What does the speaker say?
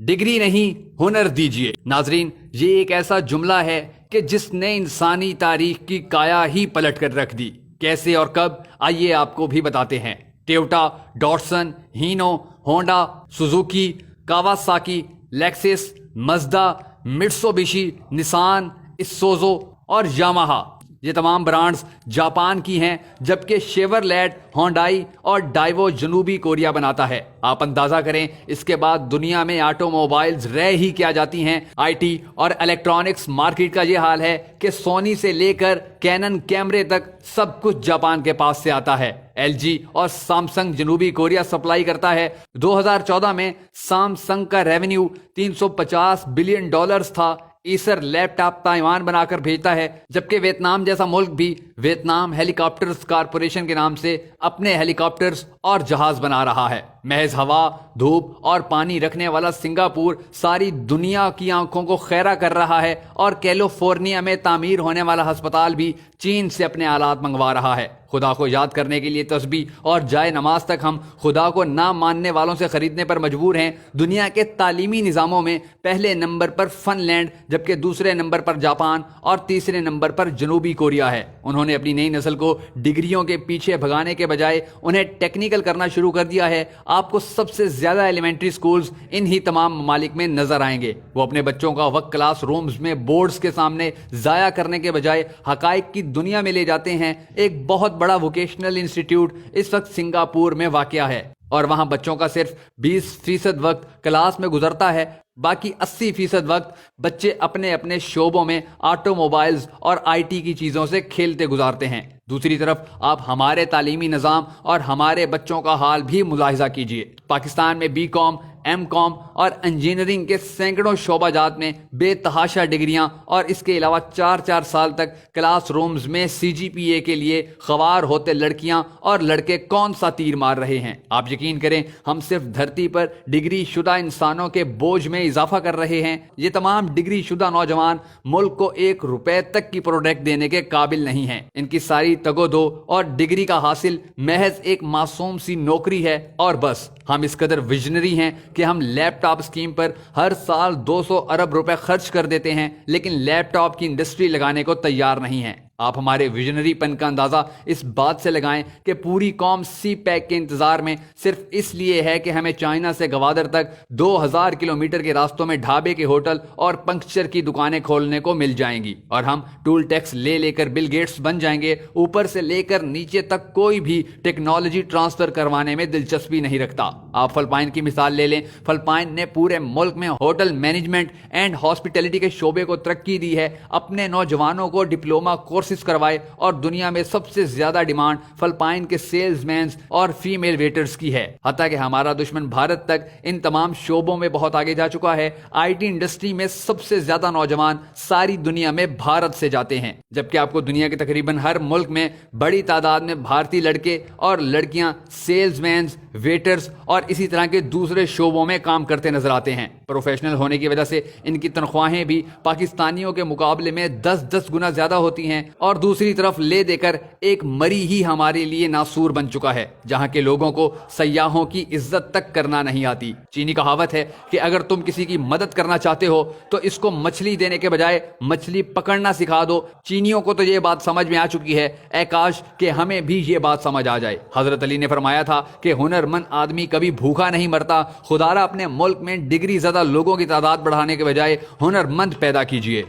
Degree نہیں ہنر دیجیے۔ ناظرین، یہ ایک ایسا جملہ ہے کہ جس نے انسانی تاریخ کی کایا ہی پلٹ کر رکھ دی۔ کیسے اور کب، آئیے آپ کو بھی بتاتے ہیں۔ Toyota, Datsun, Hino, Honda, Suzuki, Kawasaki, Lexus, Mazda, Mitsubishi, Nissan, Isuzu اور یاماہا، یہ تمام برانڈز جاپان کی ہیں، جبکہ شیورلیٹ، ہونڈائی اور ڈائیوو جنوبی کوریا بناتا ہے۔ آپ اندازہ کریں اس کے بعد دنیا میں آٹو موبائلز رہ ہی کیا جاتی ہیں۔ آئی ٹی اور الیکٹرانکس مارکیٹ کا یہ حال ہے کہ سونی سے لے کر کینن کیمرے تک سب کچھ جاپان کے پاس سے آتا ہے۔ ایل جی اور سامسنگ جنوبی کوریا سپلائی کرتا ہے۔ 2014 میں سامسنگ کا ریونیو $350 بلین تھا۔ ایسر لیپ ٹاپ تائیوان بنا کر بھیجتا ہے، جبکہ ویتنام جیسا ملک بھی ویتنام ہیلی کاپٹرز کارپوریشن کے نام سے اپنے ہیلی کاپٹرز اور جہاز بنا رہا ہے۔ محض ہوا، دھوپ اور پانی رکھنے والا سنگاپور ساری دنیا کی آنکھوں کو خیرہ کر رہا ہے، اور کیلیفورنیا میں تعمیر ہونے والا ہسپتال بھی چین سے اپنے آلات منگوا رہا ہے۔ خدا کو یاد کرنے کے لیے تسبیح اور جائے نماز تک ہم خدا کو نہ ماننے والوں سے خریدنے پر مجبور ہیں۔ دنیا کے تعلیمی نظاموں میں پہلے نمبر پر فن لینڈ، جبکہ دوسرے نمبر پر جاپان اور تیسرے نمبر پر جنوبی کوریا ہے۔ انہوں نے اپنی نئی نسل کو ڈگریوں کے پیچھے بھگانے کے بجائے انہیں ٹیکنیکل کرنا شروع کر دیا ہے۔ آپ کو سب سے زیادہ ایلیمنٹری سکولز انہی تمام ممالک میں نظر آئیں گے۔ وہ اپنے بچوں کا وقت کلاس رومز میں بورڈز کے سامنے ضائع کرنے کے بجائے حقائق کی دنیا میں لے جاتے ہیں۔ ایک بہت بڑا ووکیشنل انسٹیٹیوٹ اس وقت سنگاپور میں واقع ہے، اور وہاں بچوں کا صرف 20% وقت کلاس میں گزرتا ہے۔ باقی 80% وقت بچے اپنے اپنے شعبوں میں آٹو موبائلز اور آئی ٹی کی چیزوں سے کھیلتے گزارتے ہیں۔ دوسری طرف آپ ہمارے تعلیمی نظام اور ہمارے بچوں کا حال بھی ملاحظہ کیجیے۔ پاکستان میں بی کام، ایم کام اور انجینئرنگ کے سینکڑوں شعبہ جات میں بے تحاشا ڈگریاں، اور اس کے علاوہ 4 سال تک کلاس رومز میں CGPA کے لیے خوار ہوتے لڑکیاں اور لڑکے کون سا تیر مار رہے ہیں۔ آپ یقین کریں، ہم صرف دھرتی پر ڈگری شدہ انسانوں کے بوجھ میں اضافہ کر رہے ہیں۔ یہ تمام ڈگری شدہ نوجوان ملک کو $1 تک کی پروڈکٹ دینے کے قابل نہیں ہیں۔ ان کی ساری تگو دو اور ڈگری کا حاصل محض ایک معصوم سی نوکری ہے، اور بس۔ ہم اس قدر ویژنری ہیں کہ ہم لیپ ٹاپ اسکیم پر ہر سال $200 ارب خرچ کر دیتے ہیں، لیکن لیپ ٹاپ کی انڈسٹری لگانے کو تیار نہیں ہیں۔ آپ ہمارے ویژنری پن کا اندازہ اس بات سے لگائیں کہ پوری قوم سی پیک کے انتظار میں صرف اس لیے ہے کہ ہمیں چائنا سے گوادر تک 2000 کلومیٹر کے راستوں میں ڈھابے کے ہوٹل اور پنکچر کی دکانیں کھولنے کو مل جائیں گی، اور ہم ٹول ٹیکس لے کر بل گیٹس بن جائیں گے۔ اوپر سے لے کر نیچے تک کوئی بھی ٹیکنالوجی ٹرانسفر کروانے میں دلچسپی نہیں رکھتا۔ آپ فلپائن کی مثال لے لیں۔ فلپائن نے پورے ملک میں ہوٹل مینجمنٹ اینڈ ہاسپٹیلٹی کے شعبے کو ترقی دی ہے، اپنے نوجوانوں کو ڈپلوما کورسز کروائے، اور دنیا میں سب سے زیادہ ڈیمانڈ فلپائن کے سیلز مینز اور فیمیل ویٹرز کی ہے۔ حتیٰ کہ ہمارا دشمن بھارت تک ان تمام شعبوں میں بہت آگے جا چکا ہے۔ آئی ٹی انڈسٹری میں سب سے زیادہ نوجوان ساری دنیا میں بھارت سے جاتے ہیں، جبکہ آپ کو دنیا کے تقریباً ہر ملک میں بڑی تعداد میں بھارتی لڑکے اور لڑکیاں سیلز مینز، ویٹرز اور اسی طرح کے دوسرے شعبوں میں کام کرتے نظر آتے ہیں۔ پروفیشنل ہونے کی وجہ سے ان کی تنخواہیں بھی پاکستانیوں کے مقابلے میں 10 گنا زیادہ ہوتی ہیں، اور دوسری طرف لے دے کر ایک مری ہی ہمارے لیے ناسور بن چکا ہے، جہاں کے لوگوں کو سیاحوں کی عزت تک کرنا نہیں آتی۔ چینی کہاوت ہے کہ اگر تم کسی کی مدد کرنا چاہتے ہو تو اس کو مچھلی دینے کے بجائے مچھلی پکڑنا سکھا دو۔ چینیوں کو تو یہ بات سمجھ میں آ چکی ہے، اے کاش کہ ہمیں بھی یہ بات سمجھ آ جائے۔ حضرت علی نے فرمایا تھا کہ ہنرمند آدمی کبھی بھوکا نہیں مرتا۔ خدا را اپنے ملک میں ڈگری زدہ لوگوں کی تعداد بڑھانے کے بجائے ہنرمند پیدا کیجیے۔